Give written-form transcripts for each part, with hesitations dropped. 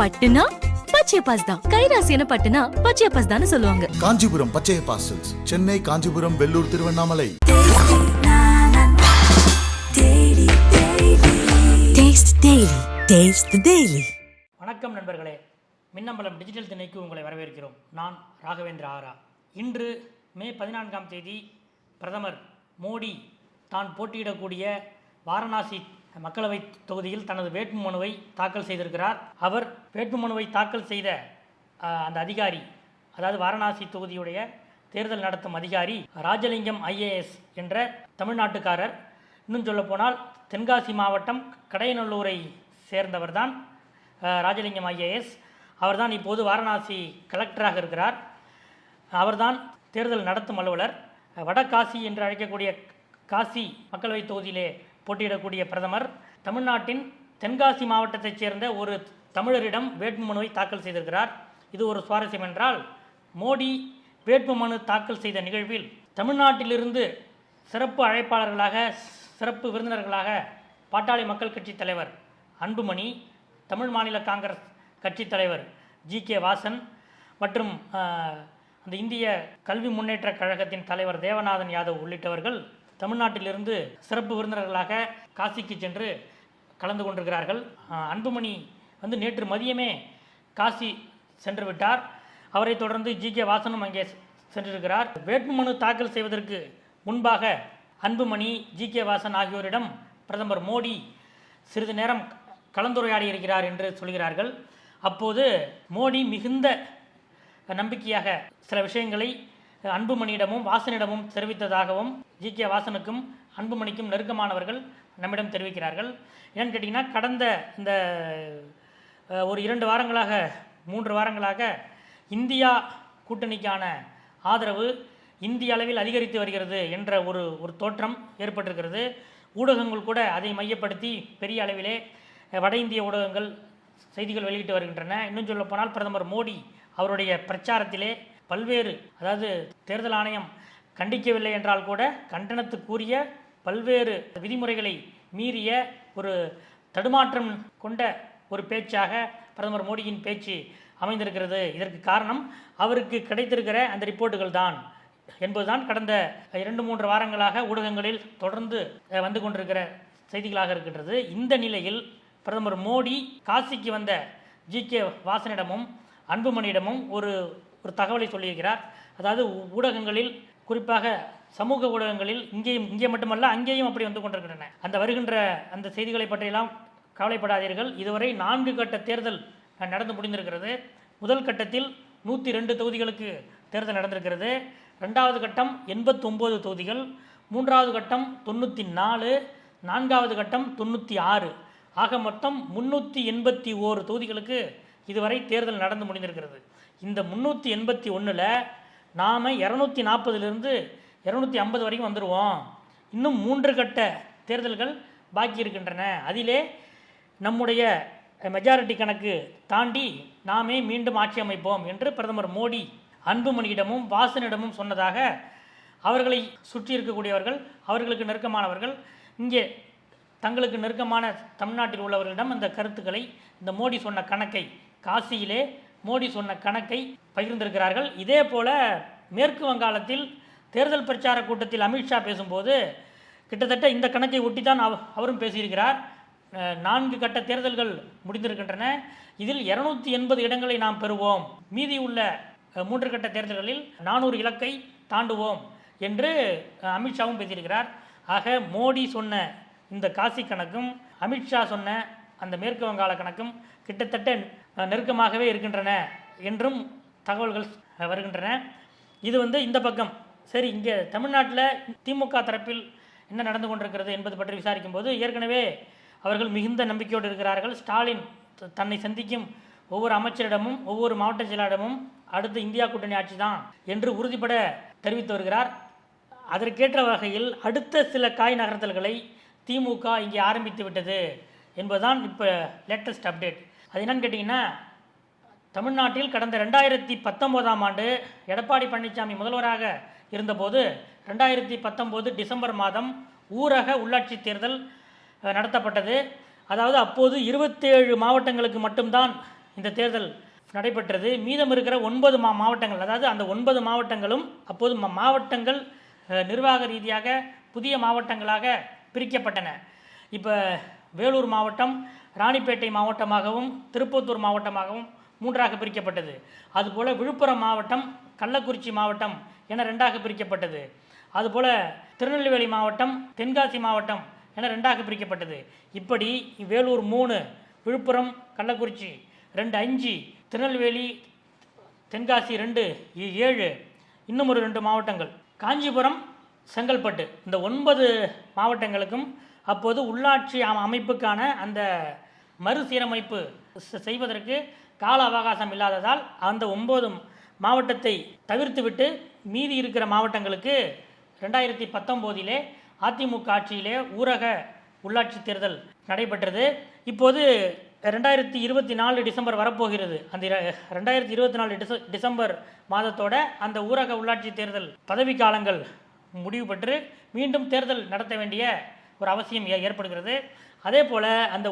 பட்டுனா பச்சையப்பாஸ் தான். கைராசியான பட்டுனா பச்சையப்பாஸ் தான் சொல்லுவாங்க. காஞ்சிபுரம் பச்சையப்பாஸ் சில்க்ஸ், சென்னை, காஞ்சிபுரம், வெள்ளூர், திருவண்ணாமலை. வணக்கம் நண்பர்களே, மின்னம்பலம் டிஜிட்டல் திணைக்கு உங்களை வரவேற்கிறோம். நான் ராகவேந்திர ஆரா. இன்று மே 14ஆம் தேதி பிரதமர் மோடி தான் போட்டியிடக்கூடிய வாரணாசி மக்களவை தொகுதியில் தனது வேட்புமனுவை தாக்கல் செய்திருக்கிறார். அவர் வேட்புமனுவை தாக்கல் செய்த அந்த அதிகாரி, அதாவது வாரணாசி தொகுதியுடைய தேர்தல் நடத்தும் அதிகாரி ராஜலிங்கம் IAS என்ற தமிழ்நாட்டுக்காரர். இன்னும் சொல்லப்போனால் தென்காசி மாவட்டம் கடையநல்லூரை சேர்ந்தவர்தான் ராஜலிங்கம் IAS. அவர்தான் இப்போது வாரணாசி கலெக்டராக இருக்கிறார். அவர்தான் தேர்தல் நடத்தும் அலுவலர். வடகாசி என்று அழைக்கக்கூடிய காசி மக்களவை தொகுதியிலே போட்டியிடக்கூடிய பிரதமர் தமிழ்நாட்டின் தென்காசி மாவட்டத்தைச் சேர்ந்த ஒரு தமிழரிடம் வேட்புமனுவை தாக்கல் செய்திருக்கிறார். இது ஒரு சுவாரஸ்யம் என்றால், மோடி வேட்புமனு தாக்கல் செய்த நிகழ்வில் தமிழ்நாட்டிலிருந்து சிறப்பு அழைப்பாளர்களாக, சிறப்பு விருந்தினர்களாக பாட்டாளி மக்கள் கட்சி தலைவர் அன்புமணி, தமிழ் மாநில காங்கிரஸ் கட்சி தலைவர் GK வாசன் மற்றும் அந்த இந்திய கல்வி முன்னேற்ற கழகத்தின் தலைவர் தேவநாதன் யாதவ் உள்ளிட்டவர்கள் தமிழ்நாட்டிலிருந்து சிறப்பு விருந்தினர்களாக காசிக்கு சென்று கலந்து கொண்டிருக்கிறார்கள். அன்புமணி நேற்று மதியமே காசி சென்று விட்டார். அவரை தொடர்ந்து GK வாசனும் அங்கே சென்றிருக்கிறார். வேட்புமனு தாக்கல் செய்வதற்கு முன்பாக அன்புமணி, GK வாசன் ஆகியோரிடம் பிரதமர் மோடி சிறிது நேரம் கலந்துரையாடி இருக்கிறார் என்று சொல்கிறார்கள். அப்போது மோடி மிகுந்த நம்பிக்கையாக சில விஷயங்களை அன்புமணியிடமும் வாசனிடமும் தெரிவித்ததாகவும் GK வாசனுக்கும் அன்புமணிக்கும் நெருக்கமானவர்கள் நம்மிடம் தெரிவிக்கிறார்கள். ஏன்னு கேட்டிங்கன்னா, கடந்த இந்த ஒரு 2 வாரங்களாக 3 வாரங்களாக இந்தியா கூட்டணிக்கான ஆதரவு இந்திய அளவில் அதிகரித்து வருகிறது என்ற ஒரு தோற்றம் ஏற்பட்டிருக்கிறது. ஊடகங்கள் கூட அதை மையப்படுத்தி பெரிய அளவிலே வட இந்திய ஊடகங்கள் செய்திகள் வெளியிட்டு வருகின்றன. இன்னும் சொல்ல போனால் பிரதமர் மோடி அவருடைய பிரச்சாரத்திலே பல்வேறு, அதாவது தேர்தல் ஆணையம் கண்டிக்கவில்லை என்றால் கூட கண்டனத்துக்குரிய பல்வேறு விதிமுறைகளை மீறிய ஒரு தடுமாற்றம் கொண்ட ஒரு பேச்சாக பிரதமர் மோடியின் பேச்சு அமைந்திருக்கிறது. இதற்கு காரணம் அவருக்கு கிடைத்திருக்கிற அந்த ரிப்போர்ட்டுகள் தான் என்பதுதான் கடந்த 2-3 வாரங்களாக ஊடகங்களில் தொடர்ந்து வந்து கொண்டிருக்கிற செய்திகளாக இருக்கின்றது. இந்த நிலையில் பிரதமர் மோடி காசிக்கு வந்த GK வாசனிடமும் அன்புமணியிடமும் ஒரு தகவலை சொல்லியிருக்கிறார். அதாவது ஊடகங்களில், குறிப்பாக சமூக ஊடகங்களில் இங்கே மட்டுமல்ல அங்கேயும் அப்படி வந்து கொண்டிருக்கின்றன. அந்த வருகின்ற அந்த செய்திகளை பற்றியெல்லாம் கவலைப்படாதீர்கள். இதுவரை 4 கட்ட தேர்தல் நடந்து முடிந்திருக்கிறது. முதல் கட்டத்தில் 102 தொகுதிகளுக்கு தேர்தல் நடந்திருக்கிறது. 2வது கட்டம் 89 தொகுதிகள், 3வது கட்டம் 94, 4வது கட்டம் 96, ஆக மொத்தம் 381 தொகுதிகளுக்கு இதுவரை தேர்தல் நடந்து முடிந்திருக்கிறது. இந்த 381ல் நாம் 240லிருந்து 250 வரைக்கும் வந்துடுவோம். இன்னும் 3 கட்ட தேர்தல்கள் பாக்கி இருக்கின்றன. அதிலே நம்முடைய மெஜாரிட்டி கணக்கு தாண்டி நாமே மீண்டும் ஆட்சி அமைப்போம் என்று பிரதமர் மோடி அன்புமணியிடமும் வாசனிடமும் சொன்னதாக அவர்களை சுற்றி இருக்கக்கூடியவர்கள், அவர்களுக்கு நெருக்கமானவர்கள், இங்கே தங்களுக்கு நெருக்கமான தமிழ்நாட்டில் உள்ளவர்களிடம் அந்த கருத்துக்களை, இந்த மோடி சொன்ன கணக்கை, காசியிலே மோடி சொன்ன கணக்கை பகிர்ந்திருக்கிறார்கள். இதே போல மேற்கு வங்காளத்தில் தேர்தல் பிரச்சார கூட்டத்தில் அமித்ஷா பேசும்போது கிட்டத்தட்ட இந்த கணக்கை ஒட்டி தான் அவரும் பேசியிருக்கிறார். 4 கட்ட தேர்தல்கள் முடிந்திருக்கின்றன. இதில் 280 இடங்களை நாம் பெறுவோம். மீதி உள்ள 3 கட்ட தேர்தல்களில் 400 இலக்கை தாண்டுவோம் என்று அமித்ஷாவும் பேசியிருக்கிறார். ஆக மோடி சொன்ன இந்த காசி கணக்கும் அமித்ஷா சொன்ன அந்த மேற்கு வங்காள கணக்கும் கிட்டத்தட்ட நெருக்கமாகவே இருக்கின்றன என்றும் தகவல்கள் வருகின்றன. இது இந்த பக்கம். சரி, இங்கே தமிழ்நாட்டில் திமுக தரப்பில் என்ன நடந்து கொண்டிருக்கிறது என்பது பற்றி விசாரிக்கும் போது ஏற்கனவே அவர்கள் மிகுந்த நம்பிக்கையோடு இருக்கிறார்கள். ஸ்டாலின் தன்னை சந்திக்கும் ஒவ்வொரு அமைச்சரிடமும் ஒவ்வொரு மாவட்ட செயலாளரிடமும் அடுத்து இந்தியா கூட்டணி ஆட்சி தான் என்று உறுதிப்பட தெரிவித்து வருகிறார். அதற்கேற்ற வகையில் அடுத்த சில காய் நகர்த்தல்களை திமுக இங்கே ஆரம்பித்து விட்டது என்பதுதான் இப்போ லேட்டஸ்ட் அப்டேட். அது என்னன்னு கேட்டிங்கன்னா, தமிழ்நாட்டில் கடந்த 2019ஆம் ஆண்டு எடப்பாடி பழனிசாமி முதல்வராக இருந்தபோது 2019 டிசம்பர் மாதம் ஊரக உள்ளாட்சி தேர்தல் நடத்தப்பட்டது. அதாவது அப்போது 27 மாவட்டங்களுக்கு மட்டும்தான் இந்த தேர்தல் நடைபெற்றது. மீதம் இருக்கிற 9 மாவட்டங்கள், அதாவது அந்த 9 மாவட்டங்களும் அப்போது மாவட்டங்கள் நிர்வாக ரீதியாக புதிய மாவட்டங்களாக பிரிக்கப்பட்டன. இப்போ வேலூர் மாவட்டம் ராணிப்பேட்டை மாவட்டமாகவும் திருப்பத்தூர் மாவட்டமாகவும் 3ஆக பிரிக்கப்பட்டது. அதுபோல் விழுப்புரம் மாவட்டம் கள்ளக்குறிச்சி மாவட்டம் என 2ஆக பிரிக்கப்பட்டது. அதுபோல் திருநெல்வேலி மாவட்டம் தென்காசி மாவட்டம் என 2ஆக பிரிக்கப்பட்டது. இப்படி வேலூர் 3, விழுப்புரம் கள்ளக்குறிச்சி 2, 5, திருநெல்வேலி தென்காசி 2, 7, இன்னும் ஒரு 2 மாவட்டங்கள் காஞ்சிபுரம் செங்கல்பட்டு, இந்த 9 மாவட்டங்களுக்கும் அப்போது உள்ளாட்சி அமைப்புக்கான அந்த மறுசீரமைப்பு செய்வதற்கு கால அவகாசம் இல்லாததால் அந்த 9 மாவட்டத்தை தவிர்த்துவிட்டு மீதி இருக்கிற மாவட்டங்களுக்கு 2019 அதிமுக ஆட்சியிலே ஊரக உள்ளாட்சி தேர்தல் நடைபெற்றது. இப்போது 2024 டிசம்பர் வரப்போகிறது. அந்த 2024 டிசம்பர் மாதத்தோட அந்த ஊரக உள்ளாட்சி தேர்தல் பதவி காலங்கள் முடிவு பெற்று மீண்டும் தேர்தல் நடத்த வேண்டிய ஒரு அவசியம் ஏற்படுகிறது. அதே போல் அந்த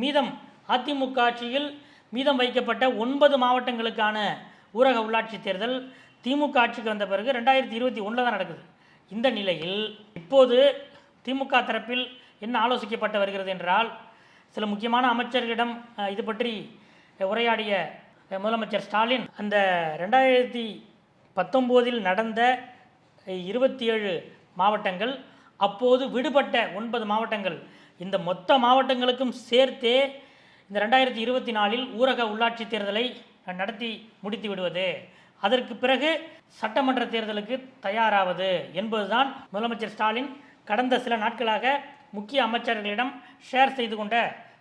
மீதம் அதிமுக ஆட்சியில் மீதம் வைக்கப்பட்ட 9 மாவட்டங்களுக்கான ஊரக உள்ளாட்சி தேர்தல் திமுக ஆட்சிக்கு வந்த பிறகு 2021 தான் நடக்குது. இந்த நிலையில் இப்போது திமுக தரப்பில் என்ன ஆலோசிக்கப்பட்டு வருகிறது என்றால், சில முக்கியமான அமைச்சர்களிடம் இது பற்றி உரையாடிய முதலமைச்சர் ஸ்டாலின் அந்த 2019 நடந்த 27 மாவட்டங்கள், அப்போது விடுபட்ட 9 மாவட்டங்கள், இந்த மொத்த மாவட்டங்களுக்கும் சேர்த்தே இந்த 2024 ஊரக உள்ளாட்சி தேர்தலை நடத்தி முடித்து விடுவது, அதற்கு பிறகு சட்டமன்ற தேர்தலுக்கு தயாராவது என்பதுதான் முதலமைச்சர் ஸ்டாலின் கடந்த சில நாட்களாக முக்கிய அமைச்சர்களிடம் ஷேர் செய்து கொண்ட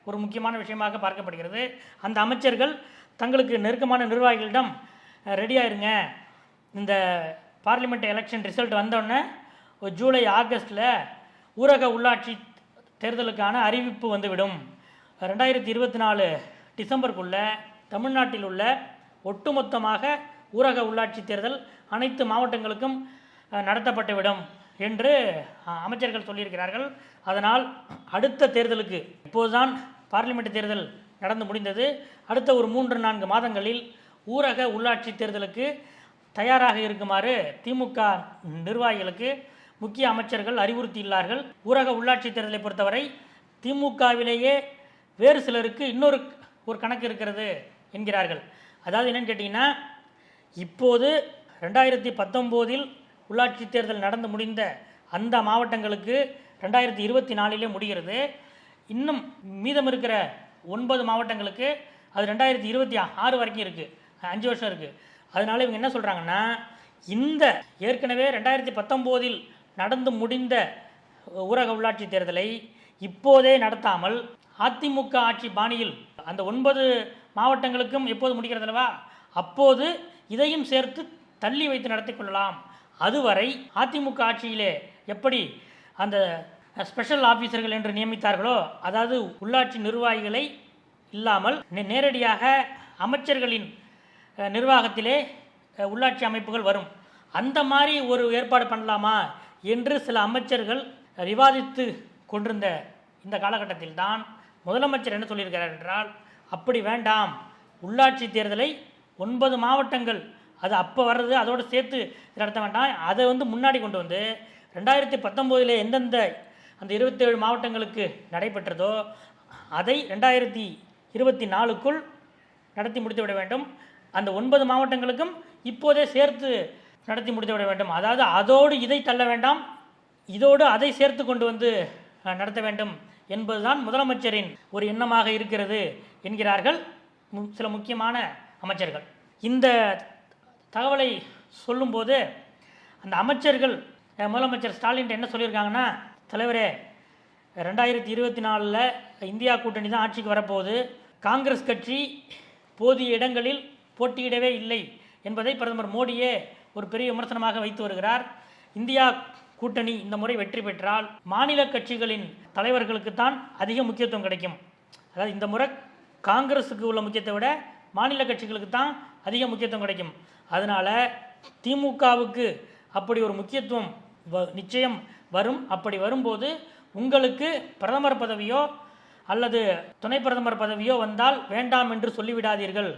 ஒரு முக்கியமான விஷயமாக பார்க்கப்படுகிறது. அந்த அமைச்சர்கள் தங்களுக்கு நெருக்கமான நிர்வாகிகளிடம் ரெடியாக இருங்க, இந்த பார்லிமெண்ட் எலெக்ஷன் ரிசல்ட் வந்தோடனே ஜூலை ஆகஸ்டில் ஊரக உள்ளாட்சி தேர்தலுக்கான அறிவிப்பு வந்துவிடும், 2024 டிசம்பருக்குள்ளே தமிழ்நாட்டில் உள்ள ஒட்டுமொத்தமாக ஊரக உள்ளாட்சி தேர்தல் அனைத்து மாவட்டங்களுக்கும் நடத்தப்பட்டுவிடும் என்று அமைச்சர்கள் சொல்லியிருக்கிறார்கள். அதனால் அடுத்த தேர்தலுக்கு, இப்போதுதான் பார்லிமெண்ட் தேர்தல் நடந்து முடிந்தது, அடுத்த ஒரு 3-4 மாதங்களில் ஊரக உள்ளாட்சி தேர்தலுக்கு தயாராக இருக்குமாறு திமுக நிர்வாகிகளுக்கு முக்கிய அமைச்சர்கள் அறிவுறுத்தியுள்ளார்கள். ஊரக உள்ளாட்சி தேர்தலை பொறுத்தவரை திமுகவிலேயே வேறு சிலருக்கு இன்னொரு கணக்கு இருக்கிறது என்கிறார்கள். அதாவது என்னன்னு கேட்டிங்கன்னா, இப்போது 2019 உள்ளாட்சி தேர்தல் நடந்து முடிந்த அந்த மாவட்டங்களுக்கு 2024 முடிகிறது. இன்னும் மீதம் இருக்கிற 9 மாவட்டங்களுக்கு அது 2026 வரைக்கும் இருக்குது, 5 வருஷம் இருக்குது. அதனால் இவங்க என்ன சொல்கிறாங்கன்னா, இந்த ஏற்கனவே 2019 நடந்து முடிந்த ஊரக உள்ளாட்சி தேர்தலை இப்போதே நடத்தாமல் அதிமுக ஆட்சி பாணியில் அந்த 9 மாவட்டங்களுக்கும் எப்போது முடிக்கிறதுலவா அப்போது இதையும் சேர்த்து தள்ளி வைத்து நடத்தி கொள்ளலாம். அதுவரை அதிமுக ஆட்சியிலே எப்படி அந்த ஸ்பெஷல் ஆஃபீஸர்கள் என்று நியமித்தார்களோ, அதாவது உள்ளாட்சி நிர்வாகிகளை இல்லாமல் நேரடியாக அமைச்சர்களின் நிர்வாகத்திலே உள்ளாட்சி அமைப்புகள் வரும், அந்த மாதிரி ஒரு ஏற்பாடு பண்ணலாமா என்று சில அமைச்சர்கள் விவாதித்து கொண்டிருந்த இந்த காலகட்டத்தில் தான் முதலமைச்சர் என்ன சொல்லியிருக்கிறார் என்றால், அப்படி வேண்டாம், உள்ளாட்சி தேர்தலை 9 மாவட்டங்கள் அது அப்போ வர்றது அதோடு சேர்த்து நடத்த வேண்டாம், அதை முன்னாடி கொண்டு வந்து 2019 எந்தெந்த அந்த 27 மாவட்டங்களுக்கு நடைபெற்றதோ அதை 2024க்குள் நடத்தி முடித்து விட வேண்டும். அந்த 9 மாவட்டங்களுக்கும் இப்போதே சேர்த்து நடத்தி முடித்து விட வேண்டும். அதாவது அதோடு இதை தள்ள வேண்டாம், இதோடு அதை சேர்த்து கொண்டு வந்து நடத்த வேண்டும் என்பதுதான் முதலமைச்சரின் ஒரு எண்ணமாக இருக்கிறது என்கிறார்கள் சில முக்கியமான அமைச்சர்கள். இந்த தகவலை சொல்லும்போது அந்த அமைச்சர்கள் முதலமைச்சர் ஸ்டாலின் என்ன சொல்லியிருக்காங்கன்னா, தலைவரே 2024 இந்தியா கூட்டணி தான் ஆட்சிக்கு வரப்போகுது, காங்கிரஸ் கட்சி போதிய இடங்களில் போட்டியிடவே இல்லை என்பதை பிரதமர் மோடியே ஒரு பெரிய விமர்சனமாக வைத்து வருகிறார். இந்தியா கூட்டணி இந்த முறை வெற்றி பெற்றால் மாநில கட்சிகளின் தலைவர்களுக்கு தான் அதிக முக்கியத்துவம் கிடைக்கும். அதாவது இந்த முறை காங்கிரஸுக்கு உள்ள முக்கியத்தை விட மாநில கட்சிகளுக்கு தான் அதிக முக்கியத்துவம் கிடைக்கும். அதனால் திமுகவுக்கு அப்படி ஒரு முக்கியத்துவம் நிச்சயம் வரும். அப்படி வரும்போது உங்களுக்கு பிரதமர் பதவியோ அல்லது துணை பிரதமர் பதவியோ வந்தால் வேண்டாம் என்று சொல்லிவிடாதீர்கள்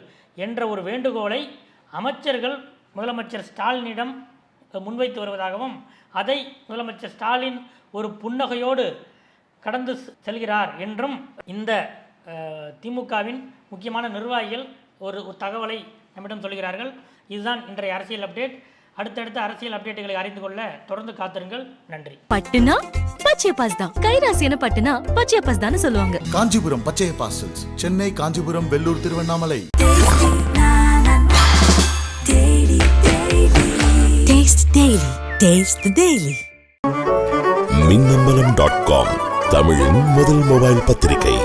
என்ற ஒரு வேண்டுகோளை அமைச்சர்கள் முதலமைச்சர் ஸ்டாலினிடம் முன்வைத்து வருவதாகவும் அதை முதலமைச்சர் ஸ்டாலின் ஒரு புன்னகையோடு கடந்து செல்கிறார் என்றும் இந்த திமுகவின் முக்கியமான நிர்வாகிகள் ஒரு தகவலை நம்மிடம் சொல்கிறார்கள். இதுதான் இன்றைய அரசியல் அப்டேட். அடுத்தடுத்த அரசியல் அப்டேட்டுகளை அறிந்து கொள்ள தொடர்ந்து காத்திருங்கள். நன்றி. பட்டுனா பச்சை பாஸ் தான். கைராசியான பட்டுனா பச்சை பாஸ் தான் சொல்லுவாங்க. காஞ்சிபுரம் பச்சை பாசல்ஸ், சென்னை, காஞ்சிபுரம், வெள்ளூர், திருவண்ணாமலை. மின்னம்பலம்.com தமிழின் முதல் மொபைல் பத்திரிகை.